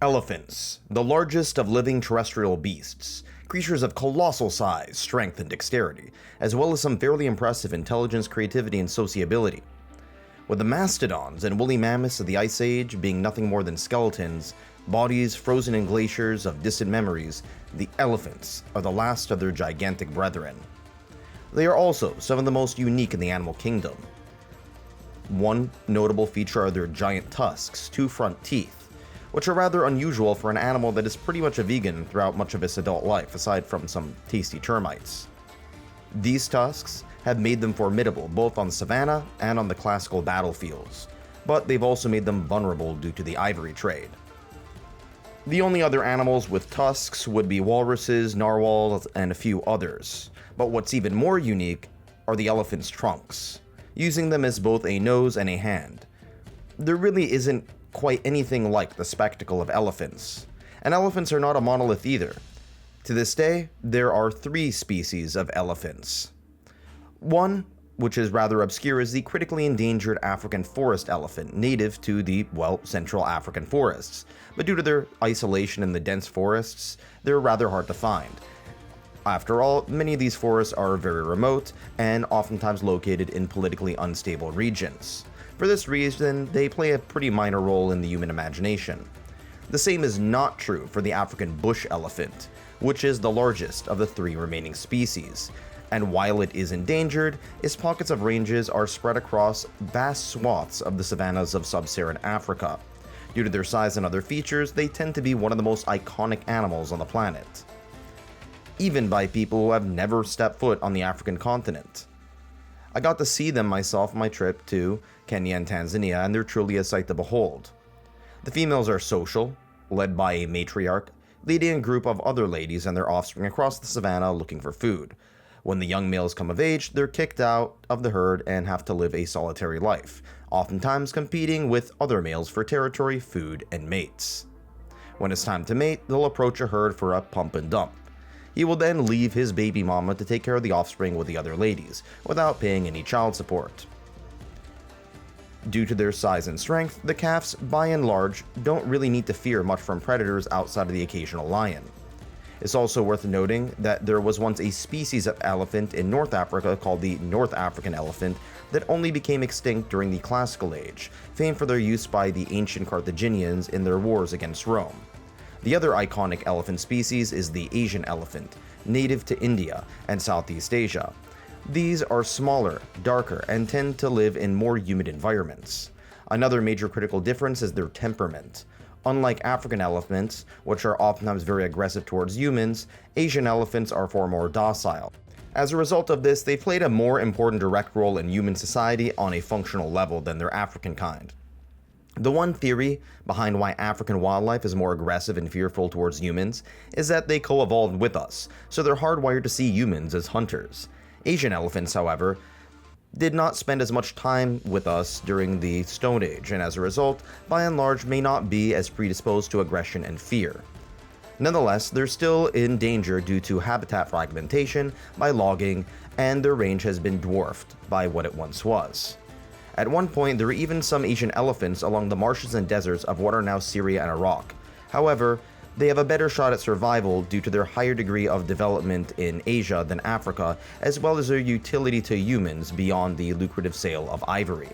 Elephants, the largest of living terrestrial beasts, creatures of colossal size, strength, and dexterity, as well as some fairly impressive intelligence, creativity, and sociability. With the mastodons and woolly mammoths of the Ice Age being nothing more than skeletons, bodies frozen in glaciers of distant memories, the elephants are the last of their gigantic brethren. They are also some of the most unique in the animal kingdom. One notable feature are their giant tusks, two front teeth, which are rather unusual for an animal that is pretty much a vegan throughout much of its adult life, aside from some tasty termites. These tusks have made them formidable both on the savanna and on the classical battlefields, but they've also made them vulnerable due to the ivory trade. The only other animals with tusks would be walruses, narwhals, and a few others, but what's even more unique are the elephant's trunks, using them as both a nose and a hand. There really isn't quite anything like the spectacle of elephants, and elephants are not a monolith either. To this day, there are 3 species of elephants. One, which is rather obscure, is the critically endangered African forest elephant, native to the, Central African forests, but due to their isolation in the dense forests, they're rather hard to find. After all, many of these forests are very remote and oftentimes located in politically unstable regions. For this reason, they play a pretty minor role in the human imagination. The same is not true for the African bush elephant, which is the largest of the 3 remaining species, and while it is endangered, its pockets of ranges are spread across vast swaths of the savannas of sub-Saharan Africa. Due to their size and other features, they tend to be one of the most iconic animals on the planet, even by people who have never stepped foot on the African continent. I got to see them myself on my trip to Kenya and Tanzania, and they're truly a sight to behold. The females are social, led by a matriarch, leading a group of other ladies and their offspring across the savannah looking for food. When the young males come of age, they're kicked out of the herd and have to live a solitary life, oftentimes competing with other males for territory, food, and mates. When it's time to mate, they'll approach a herd for a pump and dump. He will then leave his baby mama to take care of the offspring with the other ladies, without paying any child support. Due to their size and strength, the calves, by and large, don't really need to fear much from predators outside of the occasional lion. It's also worth noting that there was once a species of elephant in North Africa called the North African elephant that only became extinct during the Classical Age, famed for their use by the ancient Carthaginians in their wars against Rome. The other iconic elephant species is the Asian elephant, native to India and Southeast Asia. These are smaller, darker, and tend to live in more humid environments. Another major critical difference is their temperament. Unlike African elephants, which are oftentimes very aggressive towards humans, Asian elephants are far more docile. As a result of this, they played a more important direct role in human society on a functional level than their African kind. The one theory behind why African wildlife is more aggressive and fearful towards humans is that they co-evolved with us, so they're hardwired to see humans as hunters. Asian elephants, however, did not spend as much time with us during the Stone Age, and as a result, by and large, may not be as predisposed to aggression and fear. Nonetheless, they're still in danger due to habitat fragmentation by logging, and their range has been dwarfed by what it once was. At one point, there were even some Asian elephants along the marshes and deserts of what are now Syria and Iraq. However, they have a better shot at survival due to their higher degree of development in Asia than Africa, as well as their utility to humans beyond the lucrative sale of ivory.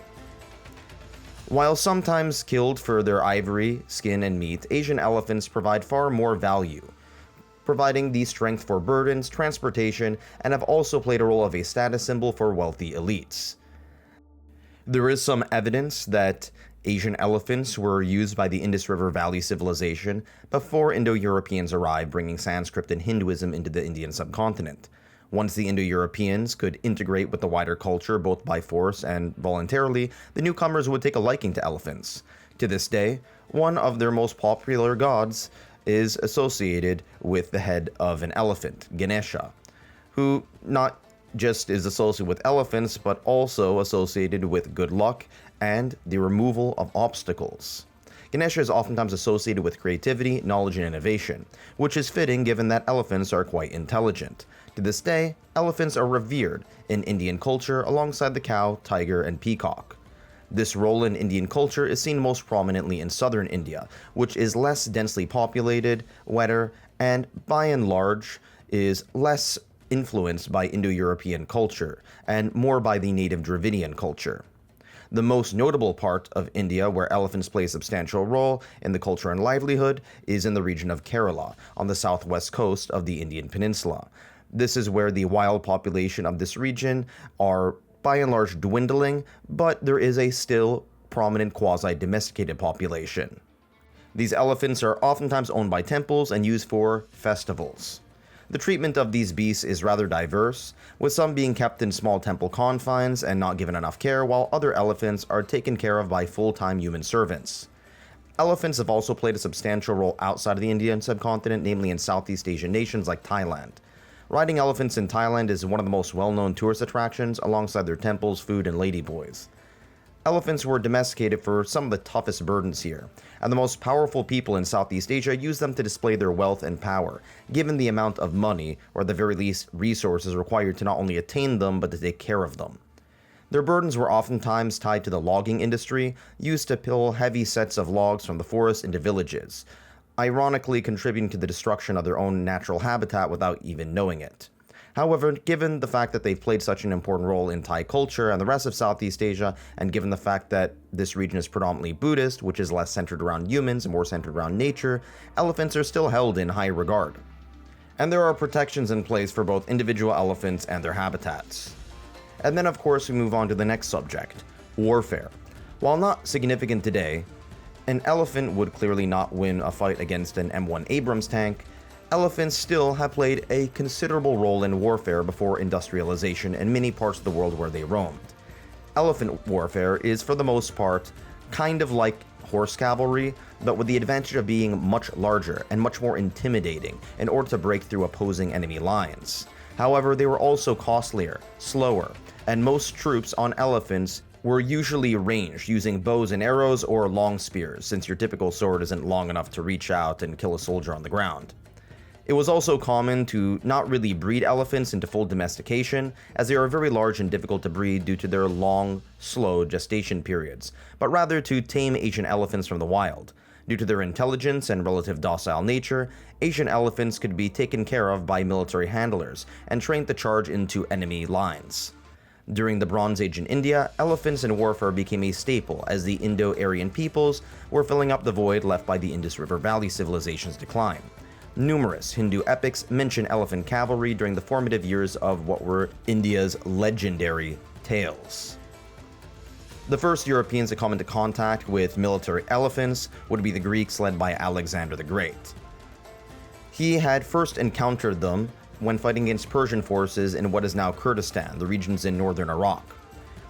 While sometimes killed for their ivory, skin, and meat, Asian elephants provide far more value, providing the strength for burdens, transportation, and have also played a role of a status symbol for wealthy elites. There is some evidence that Asian elephants were used by the Indus River Valley civilization before Indo-Europeans arrived, bringing Sanskrit and Hinduism into the Indian subcontinent. Once the Indo-Europeans could integrate with the wider culture both by force and voluntarily, the newcomers would take a liking to elephants. To this day, one of their most popular gods is associated with the head of an elephant, Ganesha, who not just is associated with elephants, but also associated with good luck and the removal of obstacles. Ganesha is oftentimes associated with creativity, knowledge, and innovation, which is fitting given that elephants are quite intelligent. To this day, elephants are revered in Indian culture alongside the cow, tiger, and peacock. This role in Indian culture is seen most prominently in southern India, which is less densely populated, wetter, and by and large is less influenced by Indo-European culture and more by the native Dravidian culture. The most notable part of India where elephants play a substantial role in the culture and livelihood is in the region of Kerala, on the southwest coast of the Indian peninsula. This is where the wild population of this region are by and large dwindling, but there is a still prominent quasi-domesticated population. These elephants are oftentimes owned by temples and used for festivals. The treatment of these beasts is rather diverse, with some being kept in small temple confines and not given enough care, while other elephants are taken care of by full-time human servants. Elephants have also played a substantial role outside of the Indian subcontinent, namely in Southeast Asian nations like Thailand. Riding elephants in Thailand is one of the most well-known tourist attractions, alongside their temples, food, and ladyboys. Elephants were domesticated for some of the toughest burdens here, and the most powerful people in Southeast Asia used them to display their wealth and power, given the amount of money, or at the very least resources required to not only attain them, but to take care of them. Their burdens were oftentimes tied to the logging industry, used to pull heavy sets of logs from the forest into villages, ironically contributing to the destruction of their own natural habitat without even knowing it. However, given the fact that they've played such an important role in Thai culture and the rest of Southeast Asia, and given the fact that this region is predominantly Buddhist, which is less centered around humans and more centered around nature, elephants are still held in high regard. And there are protections in place for both individual elephants and their habitats. And then of course we move on to the next subject, warfare. While not significant today, an elephant would clearly not win a fight against an M1 Abrams tank. Elephants still have played a considerable role in warfare before industrialization in many parts of the world where they roamed. Elephant warfare is, for the most part, kind of like horse cavalry, but with the advantage of being much larger and much more intimidating in order to break through opposing enemy lines. However, they were also costlier, slower, and most troops on elephants were usually ranged using bows and arrows or long spears, since your typical sword isn't long enough to reach out and kill a soldier on the ground. It was also common to not really breed elephants into full domestication, as they are very large and difficult to breed due to their long, slow gestation periods, but rather to tame Asian elephants from the wild. Due to their intelligence and relative docile nature, Asian elephants could be taken care of by military handlers and trained to charge into enemy lines. During the Bronze Age in India, elephants in warfare became a staple as the Indo-Aryan peoples were filling up the void left by the Indus River Valley civilization's decline. Numerous Hindu epics mention elephant cavalry during the formative years of what were India's legendary tales. The first Europeans to come into contact with military elephants would be the Greeks, led by Alexander the Great. He had first encountered them when fighting against Persian forces in what is now Kurdistan, the regions in northern Iraq.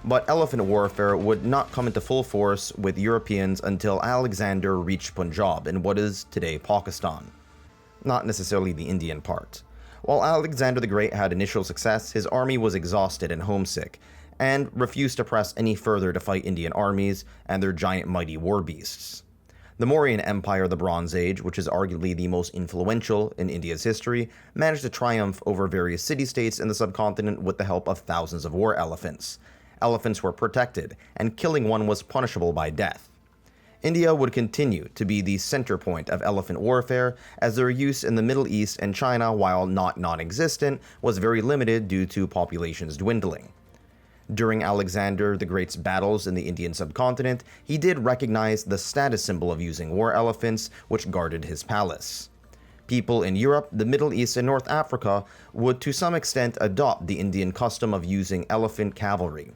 But elephant warfare would not come into full force with Europeans until Alexander reached Punjab in what is today Pakistan. Not necessarily the Indian part. While Alexander the Great had initial success, his army was exhausted and homesick, and refused to press any further to fight Indian armies and their giant mighty war beasts. The Mauryan Empire of the Bronze Age, which is arguably the most influential in India's history, managed to triumph over various city-states in the subcontinent with the help of thousands of war elephants. Elephants were protected, and killing one was punishable by death. India would continue to be the center point of elephant warfare, as their use in the Middle East and China, while not non-existent, was very limited due to populations dwindling. During Alexander the Great's battles in the Indian subcontinent, he did recognize the status symbol of using war elephants, which guarded his palace. People in Europe, the Middle East, and North Africa would to some extent adopt the Indian custom of using elephant cavalry.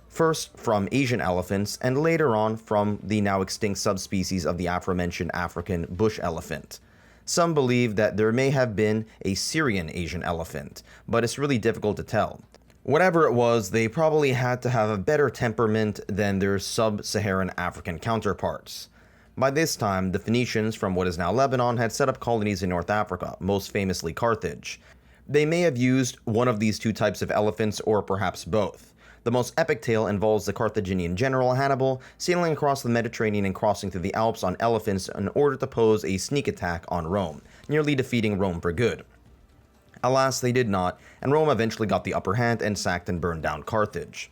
First from Asian elephants, and later on from the now extinct subspecies of the aforementioned African bush elephant. Some believe that there may have been a Syrian Asian elephant, but it's really difficult to tell. Whatever it was, they probably had to have a better temperament than their sub-Saharan African counterparts. By this time, the Phoenicians from what is now Lebanon had set up colonies in North Africa, most famously Carthage. They may have used one of these two types of elephants, or perhaps both. The most epic tale involves the Carthaginian general Hannibal sailing across the Mediterranean and crossing through the Alps on elephants in order to pose a sneak attack on Rome, nearly defeating Rome for good. Alas, they did not, and Rome eventually got the upper hand and sacked and burned down Carthage.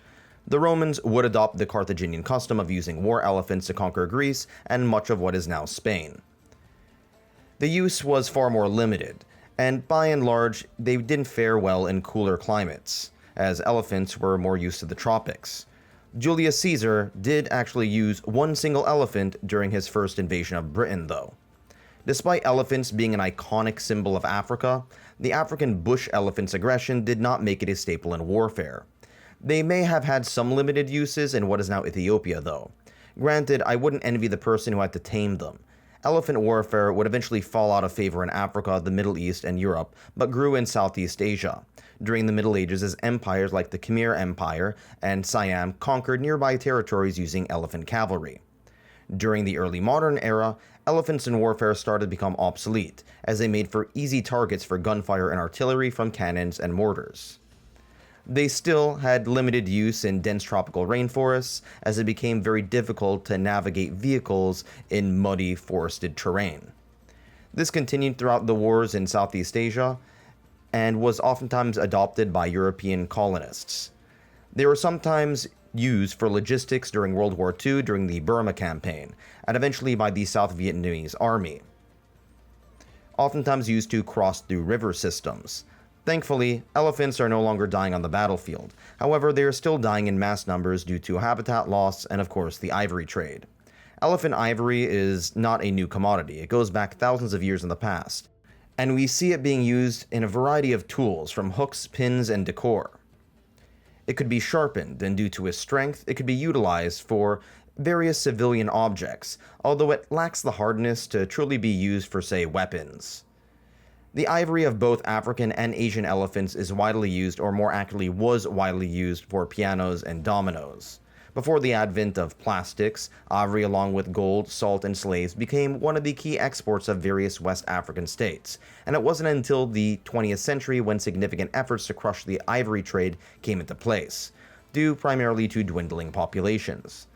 The Romans would adopt the Carthaginian custom of using war elephants to conquer Greece and much of what is now Spain. The use was far more limited, and by and large, they didn't fare well in cooler climates, as elephants were more used to the tropics. Julius Caesar did actually use one single elephant during his first invasion of Britain, though. Despite elephants being an iconic symbol of Africa, the African bush elephant's aggression did not make it a staple in warfare. They may have had some limited uses in what is now Ethiopia, though. Granted, I wouldn't envy the person who had to tame them. Elephant warfare would eventually fall out of favor in Africa, the Middle East, and Europe, but grew in Southeast Asia during the Middle Ages as empires like the Khmer Empire and Siam conquered nearby territories using elephant cavalry. During the early modern era, elephants in warfare started to become obsolete, as they made for easy targets for gunfire and artillery from cannons and mortars. They still had limited use in dense tropical rainforests, as it became very difficult to navigate vehicles in muddy, forested terrain. This continued throughout the wars in Southeast Asia, and was oftentimes adopted by European colonists. They were sometimes used for logistics during World War II during the Burma campaign, and eventually by the South Vietnamese army. Oftentimes used to cross through river systems. Thankfully, elephants are no longer dying on the battlefield. However, they are still dying in mass numbers due to habitat loss and, of course, the ivory trade. Elephant ivory is not a new commodity. It goes back thousands of years in the past, and we see it being used in a variety of tools, from hooks, pins, and decor. It could be sharpened, and due to its strength, it could be utilized for various civilian objects, although it lacks the hardness to truly be used for, say, weapons. The ivory of both African and Asian elephants is widely used, or more accurately was widely used, for pianos and dominoes. Before the advent of plastics, ivory along with gold, salt, and slaves became one of the key exports of various West African states, and it wasn't until the 20th century when significant efforts to crush the ivory trade came into place, due primarily to dwindling populations.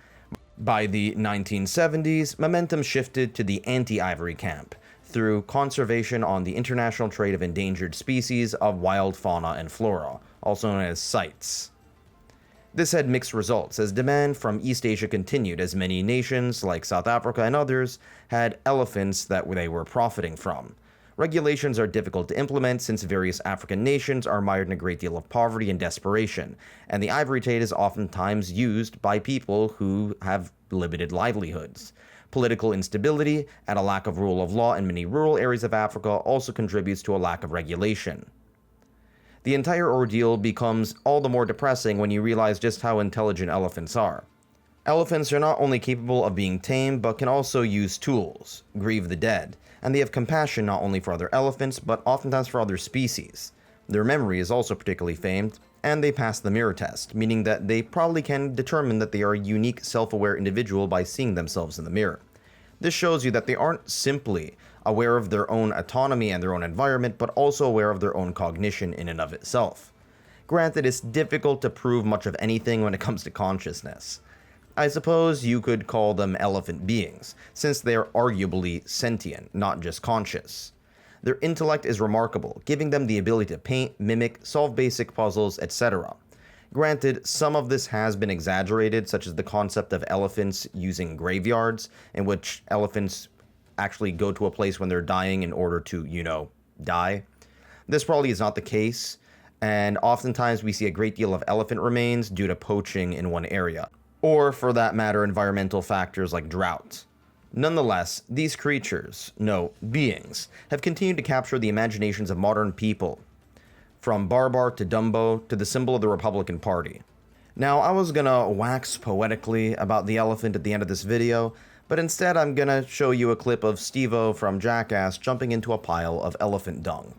By the 1970s, momentum shifted to the anti-ivory camp, through conservation on the International Trade of Endangered Species of Wild Fauna and Flora, also known as CITES. This had mixed results, as demand from East Asia continued, as many nations, like South Africa and others, had elephants that they were profiting from. Regulations are difficult to implement since various African nations are mired in a great deal of poverty and desperation, and the ivory trade is oftentimes used by people who have limited livelihoods. Political instability and a lack of rule of law in many rural areas of Africa also contributes to a lack of regulation. The entire ordeal becomes all the more depressing when you realize just how intelligent elephants are. Elephants are not only capable of being tamed, but can also use tools, grieve the dead, and they have compassion not only for other elephants, but oftentimes for other species. Their memory is also particularly famed, and they pass the mirror test, meaning that they probably can determine that they are a unique, self-aware individual by seeing themselves in the mirror. This shows you that they aren't simply aware of their own autonomy and their own environment, but also aware of their own cognition in and of itself. Granted, it's difficult to prove much of anything when it comes to consciousness. I suppose you could call them elephant beings, since they are arguably sentient, not just conscious. Their intellect is remarkable, giving them the ability to paint, mimic, solve basic puzzles, etc. Granted, some of this has been exaggerated, such as the concept of elephants using graveyards, in which elephants actually go to a place when they're dying in order to, die. This probably is not the case, and oftentimes we see a great deal of elephant remains due to poaching in one area, or for that matter, environmental factors like drought. Nonetheless, these creatures, no, beings, have continued to capture the imaginations of modern people, from Barbar to Dumbo to the symbol of the Republican Party. Now, I was gonna wax poetically about the elephant at the end of this video, but instead I'm gonna show you a clip of Steve-O from Jackass jumping into a pile of elephant dung.